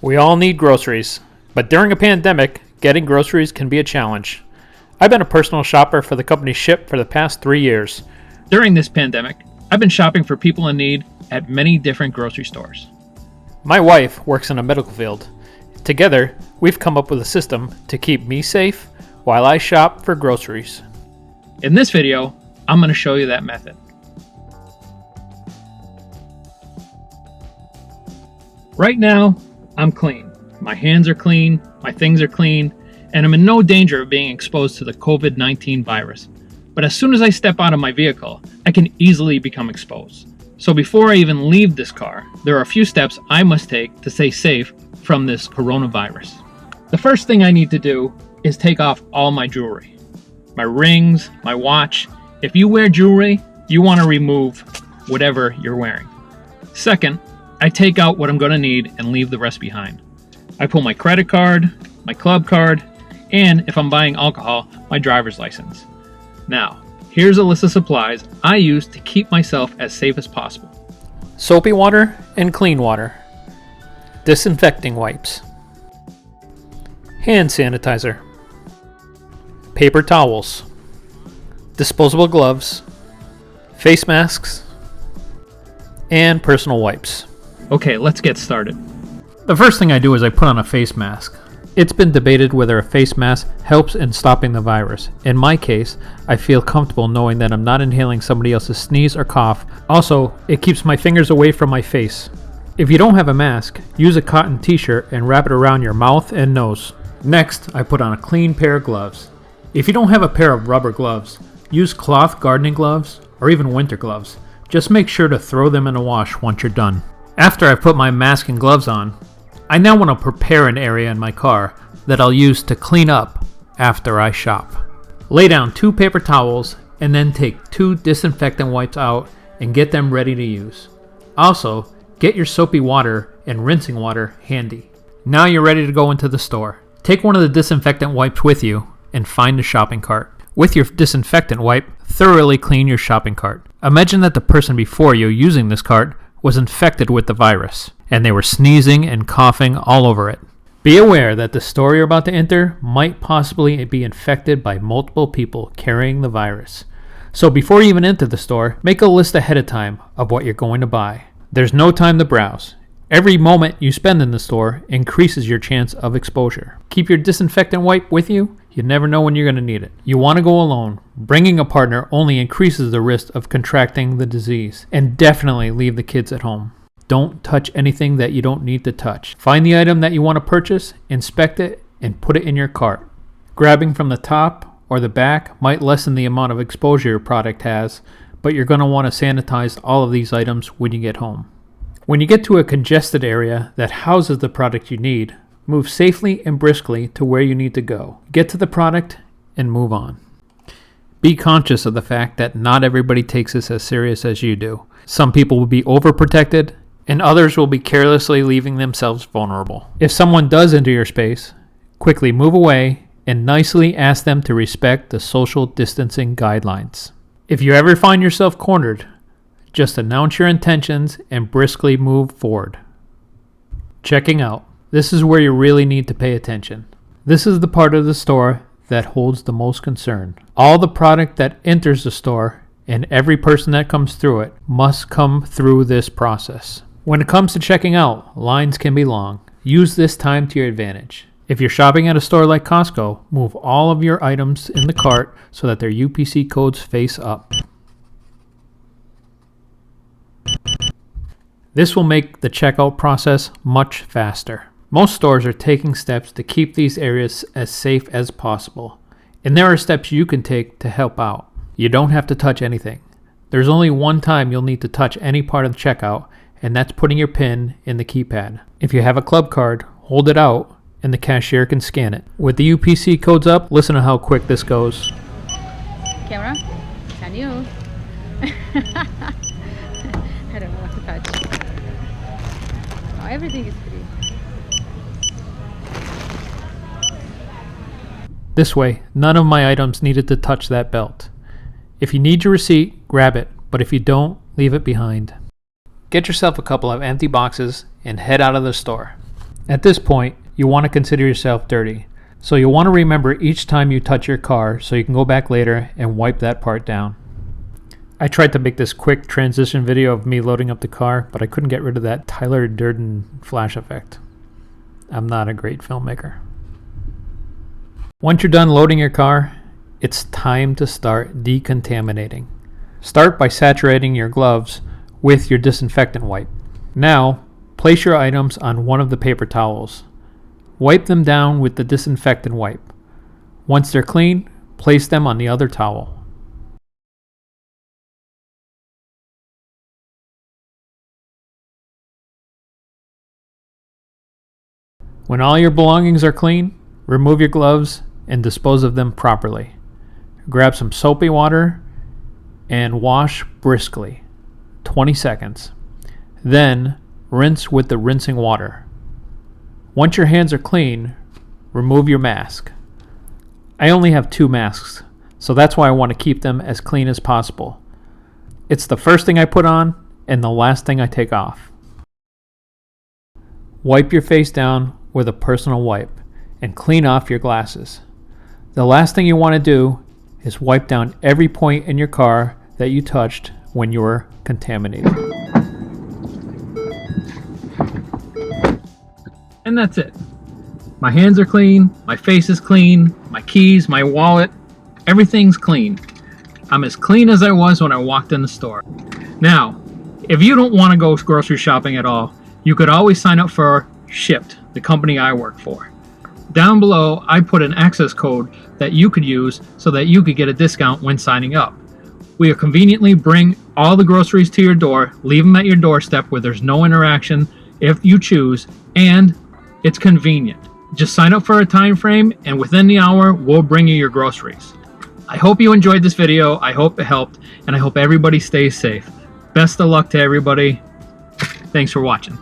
We all need groceries, but during a pandemic, getting groceries can be a challenge. I've been a personal shopper for the company Shipt for the past 3 years. During this pandemic, I've been shopping for people in need at many different grocery stores. My wife works in a medical field. Together, we've come up with a system to keep me safe while I shop for groceries. In this video, I'm going to show you that method. Right now, I'm clean. My hands are clean, my things are clean, and I'm in no danger of being exposed to the COVID-19 virus. But as soon as I step out of my vehicle, I can easily become exposed. So before I even leave this car, there are a few steps I must take to stay safe from this coronavirus. The first thing I need to do is take off all my jewelry. My rings, my watch. If you wear jewelry, you want to remove whatever you're wearing. Second, I take out what I'm going to need and leave the rest behind. I pull my credit card, my club card, and if I'm buying alcohol, my driver's license. Now, here's a list of supplies I use to keep myself as safe as possible. Soapy water and clean water. Disinfecting wipes. Hand sanitizer. Paper towels. Disposable gloves. Face masks. And personal wipes. Okay, let's get started. The first thing I do is I put on a face mask. It's been debated whether a face mask helps in stopping the virus. In my case, I feel comfortable knowing that I'm not inhaling somebody else's sneeze or cough. Also, it keeps my fingers away from my face. If you don't have a mask, use a cotton t-shirt and wrap it around your mouth and nose. Next, I put on a clean pair of gloves. If you don't have a pair of rubber gloves, use cloth gardening gloves or even winter gloves. Just make sure to throw them in a wash once you're done. After I've put my mask and gloves on, I now want to prepare an area in my car that I'll use to clean up after I shop. Lay down 2 paper towels and then take 2 disinfectant wipes out and get them ready to use. Also, get your soapy water and rinsing water handy. Now you're ready to go into the store. Take one of the disinfectant wipes with you and find the shopping cart. With your disinfectant wipe, thoroughly clean your shopping cart. Imagine that the person before you using this cart was infected with the virus, and they were sneezing and coughing all over it. Be aware that the store you're about to enter might possibly be infected by multiple people carrying the virus. So before you even enter the store, make a list ahead of time of what you're going to buy. There's no time to browse. Every moment you spend in the store increases your chance of exposure. Keep your disinfectant wipe with you. You never know when you're going to need it. You want to go alone. Bringing a partner only increases the risk of contracting the disease. And definitely leave the kids at home. Don't touch anything that you don't need to touch. Find the item that you want to purchase, inspect it, and put it in your cart. Grabbing from the top or the back might lessen the amount of exposure your product has, but you're going to want to sanitize all of these items when you get home. When you get to a congested area that houses the product you need, move safely and briskly to where you need to go. Get to the product and move on. Be conscious of the fact that not everybody takes this as serious as you do. Some people will be overprotected, and others will be carelessly leaving themselves vulnerable. If someone does enter your space, quickly move away and nicely ask them to respect the social distancing guidelines. If you ever find yourself cornered, just announce your intentions and briskly move forward. Checking out. This is where you really need to pay attention. This is the part of the store that holds the most concern. All the product that enters the store and every person that comes through it must come through this process. When it comes to checking out, lines can be long. Use this time to your advantage. If you're shopping at a store like Costco, move all of your items in the cart so that their UPC codes face up. This will make the checkout process much faster. Most stores are taking steps to keep these areas as safe as possible, and there are steps you can take to help out. You don't have to touch anything. There's only one time you'll need to touch any part of the checkout, and that's putting your PIN in the keypad. If you have a club card, hold it out, and the cashier can scan it. With the UPC codes up, listen to how quick this goes. Camera, can you? I don't know what to touch. Oh, everything is free. This way, none of my items needed to touch that belt. If you need your receipt, grab it, but if you don't, leave it behind. Get yourself a couple of empty boxes and head out of the store. At this point, you want to consider yourself dirty. So you'll want to remember each time you touch your car so you can go back later and wipe that part down. I tried to make this quick transition video of me loading up the car, but I couldn't get rid of that Tyler Durden flash effect. I'm not a great filmmaker. Once you're done loading your car, it's time to start decontaminating. Start by saturating your gloves with your disinfectant wipe. Now, place your items on one of the paper towels. Wipe them down with the disinfectant wipe. Once they're clean, place them on the other towel. When all your belongings are clean, remove your gloves and dispose of them properly. Grab some soapy water and wash briskly, 20 seconds. Then rinse with the rinsing water. Once your hands are clean, remove your mask. I only have 2 masks, so that's why I want to keep them as clean as possible. It's the first thing I put on and the last thing I take off. Wipe your face down with a personal wipe and clean off your glasses. The last thing you want to do is wipe down every point in your car that you touched when you were contaminated. And that's it. My hands are clean, my face is clean, my keys, my wallet, everything's clean. I'm as clean as I was when I walked in the store. Now, if you don't want to go grocery shopping at all, you could always sign up for Shipt, the company I work for. Down below, I put an access code that you could use so that you could get a discount when signing up. We conveniently bring all the groceries to your door, leave them at your doorstep where there's no interaction if you choose, and it's convenient. Just sign up for a time frame, and within the hour, we'll bring you your groceries. I hope you enjoyed this video. I hope it helped, and I hope everybody stays safe. Best of luck to everybody. Thanks for watching.